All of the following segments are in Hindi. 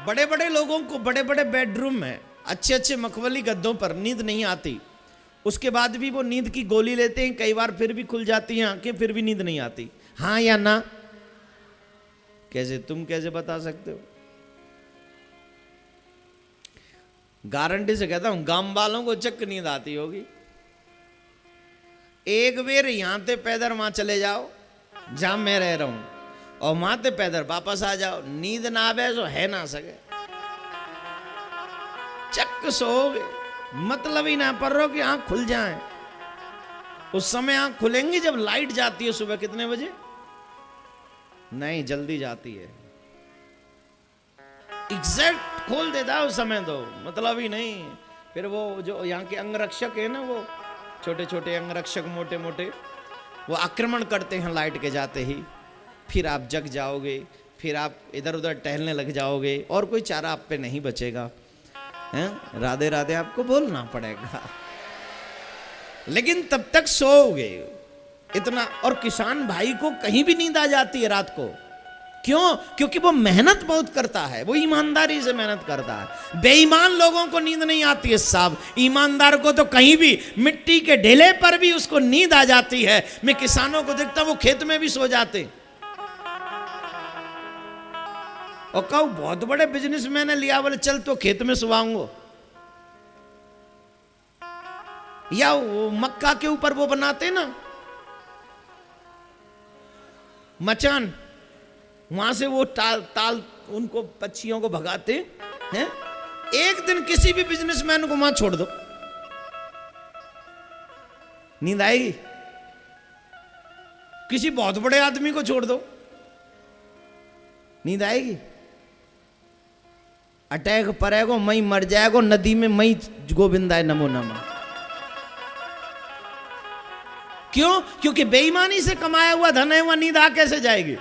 बड़े बड़े लोगों को बड़े बड़े बेडरूम में अच्छे अच्छे मखमली गद्दों पर नींद नहीं आती, उसके बाद भी वो नींद की गोली लेते हैं, कई बार फिर भी खुल जाती हैं आंखें, फिर भी नींद नहीं आती। हाँ या ना? कैसे, तुम कैसे बता सकते हो? गारंटी से कहता हूं गांव वालों को चक्क नींद आती होगी। एक बेर यहां ते पैदर वहां चले जाओ जहां मैं रह रहा हूं, और वहां ते पैदर वापस आ जाओ, नींद ना आवे तो है ना सके, चक्क सोओगे। मतलब ही ना पर रहो कि आंख खुल जाए। उस समय आंख खुलेंगी जब लाइट जाती है सुबह कितने बजे? नहीं, जल्दी जाती है, एग्जैक्ट खोल देता है उस समय, तो मतलब ही नहीं। फिर वो जो यहाँ के अंगरक्षक है ना, वो छोटे छोटे अंगरक्षक मोटे मोटे, वो आक्रमण करते हैं लाइट के जाते ही। फिर आप जग जाओगे, फिर आप इधर उधर टहलने लग जाओगे, और कोई चारा आप पे नहीं बचेगा। हैं, राधे राधे आपको बोलना पड़ेगा, लेकिन तब तक सोओगे इतना। और किसान भाई को कहीं भी नींद आ जाती है रात को। क्यों? क्योंकि वो मेहनत बहुत करता है, वो ईमानदारी से मेहनत करता है। बेईमान लोगों को नींद नहीं आती है साहब, ईमानदार को तो कहीं भी मिट्टी के ढेले पर भी उसको नींद आ जाती है। मैं किसानों को देखता हूं वो खेत में भी सो जाते। और कहूं बहुत बड़े बिजनेसमैन ने लिया, बोले चल तो खेत में सुवाऊंगा। या वो मक्का के ऊपर वो बनाते ना मचान, वहां से वो ताल उनको पक्षियों को भगाते हैं। एक दिन किसी भी बिजनेसमैन को वहां छोड़ दो, नींद आएगी? किसी बहुत बड़े आदमी को छोड़ दो, नींद आएगी? अटैक पड़ेगो, मई मर जाएगो नदी में, मई गोविंदाय नमो नमः। क्यों? क्योंकि बेईमानी से कमाया हुआ धन है, वह नींद आ कैसे जाएगी?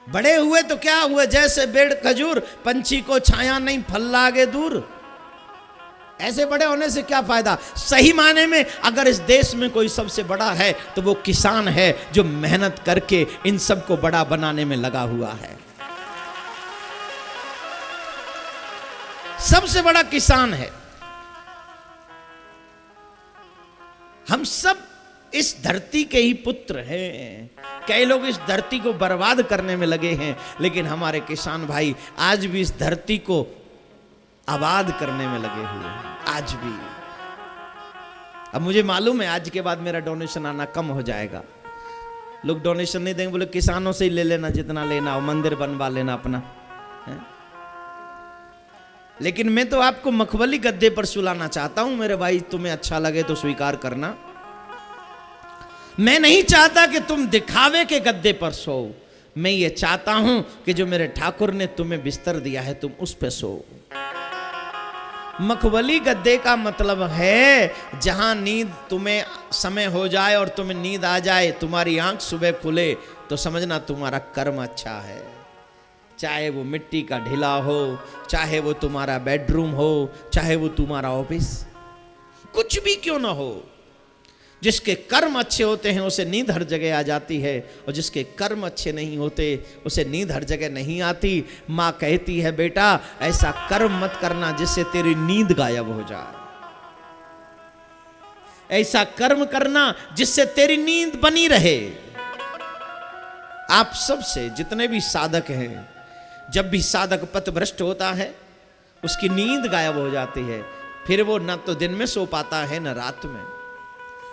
बड़े हुए तो क्या हुए, जैसे पेड़ खजूर, पंछी को छाया नहीं फल लागे दूर। ऐसे बड़े होने से क्या फायदा? सही माने में अगर इस देश में कोई सबसे बड़ा है तो वो किसान है, जो मेहनत करके इन सबको बड़ा बनाने में लगा हुआ है। सबसे बड़ा किसान है। हम सब इस धरती के ही पुत्र हैं। कई लोग इस धरती को बर्बाद करने में लगे हैं, लेकिन हमारे किसान भाई आज भी इस धरती को आबाद करने में लगे हुए हैं, आज भी। अब मुझे मालूम है आज के बाद मेरा डोनेशन आना कम हो जाएगा। लोग डोनेशन नहीं देंगे, बोले किसानों से ही ले लेना जितना लेना हो, मंदिर बनवा लेना अपना है? लेकिन मैं तो आपको मखमली गद्दे पर सुलाना चाहता हूं मेरे भाई। तुम्हें अच्छा लगे तो स्वीकार करना। मैं नहीं चाहता कि तुम दिखावे के गद्दे पर सो। मैं ये चाहता हूं कि जो मेरे ठाकुर ने तुम्हें बिस्तर दिया है तुम उस पे सो। मखमली गद्दे का मतलब है जहां नींद तुम्हें समय हो जाए और तुम्हें नींद आ जाए, तुम्हारी आंख सुबह खुले तो समझना तुम्हारा कर्म अच्छा है। चाहे वो मिट्टी का ढिला हो, चाहे वो तुम्हारा बेडरूम हो, चाहे वो तुम्हारा ऑफिस, कुछ भी क्यों ना हो, जिसके कर्म अच्छे होते हैं उसे नींद हर जगह आ जाती है, और जिसके कर्म अच्छे नहीं होते उसे नींद हर जगह नहीं आती। माँ कहती है बेटा ऐसा कर्म मत करना जिससे तेरी नींद गायब हो जाए, ऐसा कर्म करना जिससे तेरी नींद बनी रहे। आप सबसे जितने भी साधक हैं, जब भी साधक पथभ्रष्ट होता है उसकी नींद गायब हो जाती है, फिर वो न तो दिन में सो पाता है न रात में।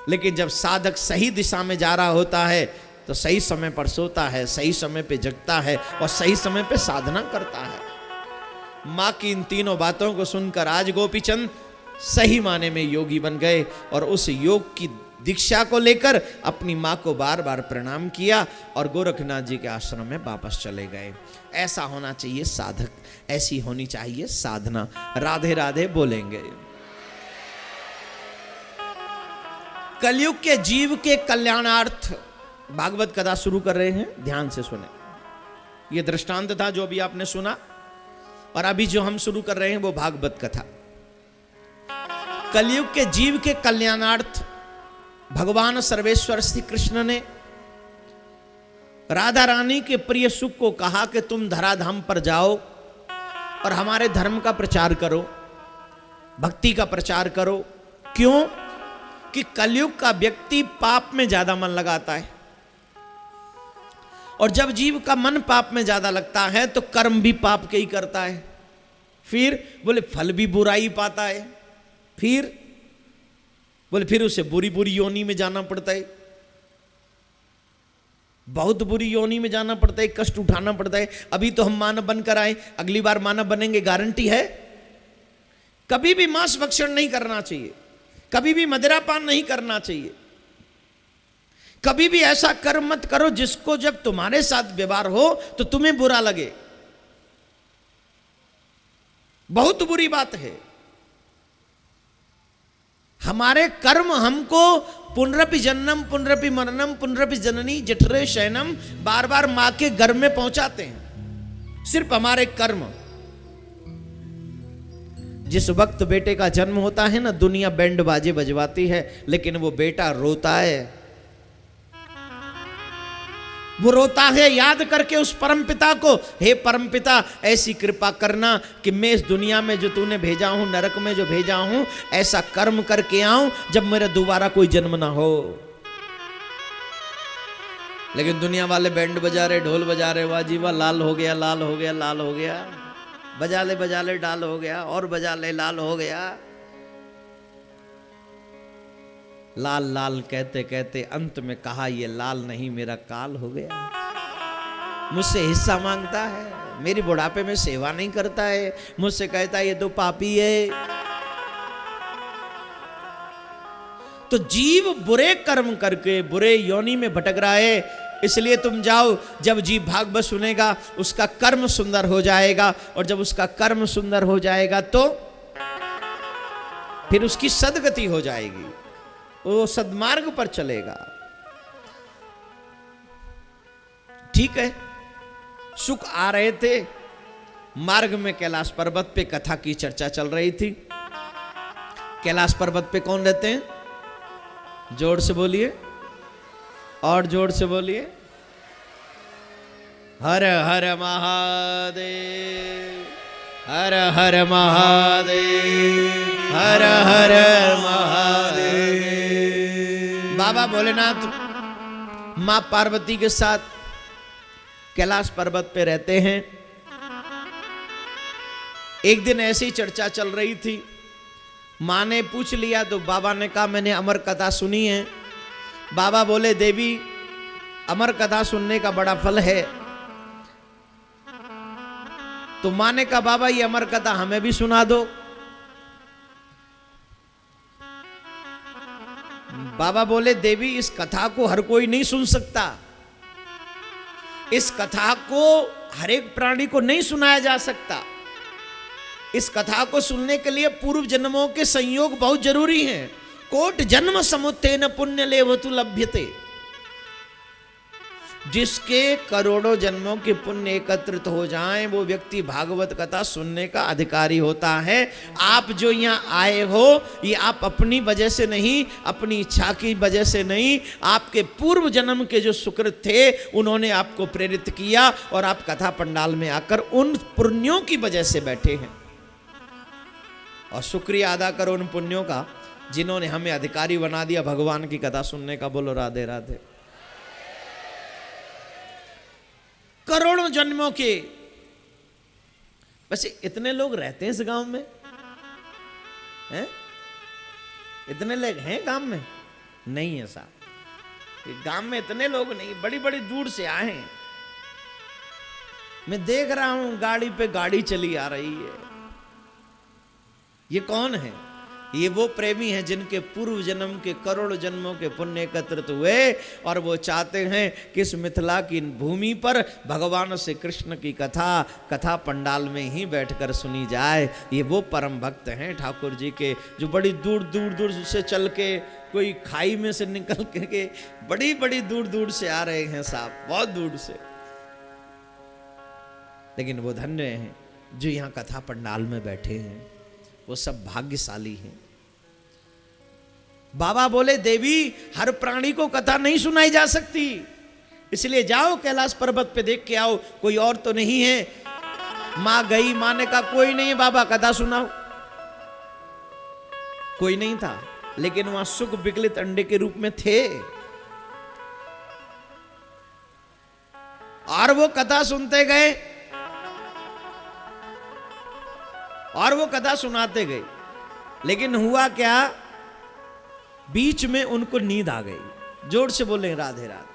लेकिन जब साधक सही दिशा में जा रहा होता है तो सही समय पर सोता है, सही समय पे जगता है और सही समय पे साधना करता है। माँ की इन तीनों बातों को सुनकर आज गोपीचंद सही माने में योगी बन गए, और उस योग की दीक्षा को लेकर अपनी माँ को बार बार प्रणाम किया और गोरखनाथ जी के आश्रम में वापस चले गए। ऐसा होना चाहिए साधक, ऐसी होनी चाहिए साधना। राधे राधे बोलेंगे। कलयुग के जीव के कल्याणार्थ भागवत कथा शुरू कर रहे हैं, ध्यान से सुने। यह दृष्टांत था जो भी आपने सुना, और अभी जो हम शुरू कर रहे हैं वो भागवत कथा। कलयुग के जीव के कल्याणार्थ भगवान सर्वेश्वर श्री कृष्ण ने राधा रानी के प्रिय सुख को कहा कि तुम धराधाम पर जाओ और हमारे धर्म का प्रचार करो, भक्ति का प्रचार करो। क्यों? कि कलयुग का व्यक्ति पाप में ज्यादा मन लगाता है, और जब जीव का मन पाप में ज्यादा लगता है तो कर्म भी पाप के ही करता है। फिर बोले फल भी बुराई पाता है। फिर बोले फिर उसे बुरी बुरी योनि में जाना पड़ता है, बहुत बुरी योनि में जाना पड़ता है, कष्ट उठाना पड़ता है। अभी तो हम मानव बनकर आए, अगली बार मानव बनेंगे, गारंटी है? कभी भी मांस भक्षण नहीं करना चाहिए, कभी भी मदिरापान नहीं करना चाहिए, कभी भी ऐसा कर्म मत करो जिसको जब तुम्हारे साथ व्यवहार हो तो तुम्हें बुरा लगे। बहुत बुरी बात है। हमारे कर्म हमको पुनरपि जन्नम पुनरपि मरणम पुनरपि जननी जठरे शयनम बार बार मां के गर्भ में पहुंचाते हैं। सिर्फ हमारे कर्म। जिस वक्त बेटे का जन्म होता है ना, दुनिया बैंड बाजे बजवाती है, लेकिन वो बेटा रोता है। वो रोता है याद करके उस परमपिता को, हे परमपिता ऐसी कृपा करना कि मैं इस दुनिया में जो तूने भेजा हूं, नरक में जो भेजा हूं, ऐसा कर्म करके आऊं जब मेरा दोबारा कोई जन्म ना हो। लेकिन दुनिया वाले बैंड बजा रहे, ढोल बजा रहे, वाह जी वाह, लाल हो गया, लाल हो गया, लाल हो गया, बजा ले डाल हो गया, और बजा ले लाल हो गया। लाल लाल कहते कहते अंत में कहा ये लाल नहीं मेरा काल हो गया। मुझसे हिस्सा मांगता है, मेरी बुढ़ापे में सेवा नहीं करता है, मुझसे कहता है ये तो पापी है। तो जीव बुरे कर्म करके बुरे योनि में भटक रहा है। इसलिए तुम जाओ, जब जीव भागवत सुनेगा उसका कर्म सुंदर हो जाएगा, और जब उसका कर्म सुंदर हो जाएगा तो फिर उसकी सदगति हो जाएगी, वो सद्मार्ग पर चलेगा। ठीक है, सुख आ रहे थे, मार्ग में कैलाश पर्वत पे कथा की चर्चा चल रही थी। कैलाश पर्वत पे कौन रहते हैं? जोर से बोलिए, और जोर से बोलिए, हर हर महादेव, हर हर महादेव, हर हर महादेव। बाबा भोलेनाथ मां पार्वती के साथ कैलाश पर्वत पे रहते हैं। एक दिन ऐसी चर्चा चल रही थी, मां ने पूछ लिया तो बाबा ने कहा मैंने अमर कथा सुनी है। बाबा बोले देवी अमर कथा सुनने का बड़ा फल है। तो मां ने कहा बाबा ये अमर कथा हमें भी सुना दो। बाबा बोले देवी इस कथा को हर कोई नहीं सुन सकता, इस कथा को हर एक प्राणी को नहीं सुनाया जा सकता। इस कथा को सुनने के लिए पूर्व जन्मों के संयोग बहुत जरूरी हैं। कोट जन्म समुत्थेन पुण्य लेवतु लभ्यते। जिसके करोड़ों जन्मों के पुण्य एकत्रित हो जाएं वो व्यक्ति भागवत कथा सुनने का अधिकारी होता है। आप जो यहाँ आए हो ये आप अपनी वजह से नहीं, अपनी इच्छा की वजह से नहीं, आपके पूर्व जन्म के जो सुकृत थे उन्होंने आपको प्रेरित किया, और आप कथा पंडाल में आकर उन पुण्यों की वजह से बैठे हैं। और शुक्रिया अदा करो उन पुण्यों का जिन्होंने हमें अधिकारी बना दिया भगवान की कथा सुनने का। बोलो राधे राधे। करोड़ों जन्मों के, वैसे इतने लोग रहते हैं इस गांव में हैं? इतने लोग हैं गांव में? नहीं है साहब, गांव में इतने लोग नहीं, बड़ी बड़ी दूर से आए हैं। मैं देख रहा हूं गाड़ी पे गाड़ी चली आ रही है। ये कौन है? ये वो प्रेमी हैं जिनके पूर्व जन्म के करोड़ जन्मों के पुण्य एकत्रित हुए, और वो चाहते हैं कि इस मिथिला की भूमि पर भगवान श्री कृष्ण की कथा पंडाल में ही बैठकर सुनी जाए। ये वो परम भक्त हैं ठाकुर जी के, जो बड़ी दूर दूर से चल के, कोई खाई में से निकल के बड़ी बड़ी दूर दूर से आ रहे हैं साहब, बहुत दूर से। लेकिन वो धन्य हैं जो यहाँ कथा पंडाल में बैठे हैं, वो सब भाग्यशाली हैं। बाबा बोले देवी हर प्राणी को कथा नहीं सुनाई जा सकती, इसलिए जाओ कैलाश पर्वत पे देख के आओ, कोई और तो नहीं है। मां गई, मां ने कहा कोई नहीं बाबा कथा सुनाओ। कोई नहीं था, लेकिन वहां सुख विकलित अंडे के रूप में थे। और वो कथा सुनते गए और वो कथा सुनाते गए। लेकिन हुआ क्या, बीच में उनको नींद आ गई। जोर से बोले राधे राधे।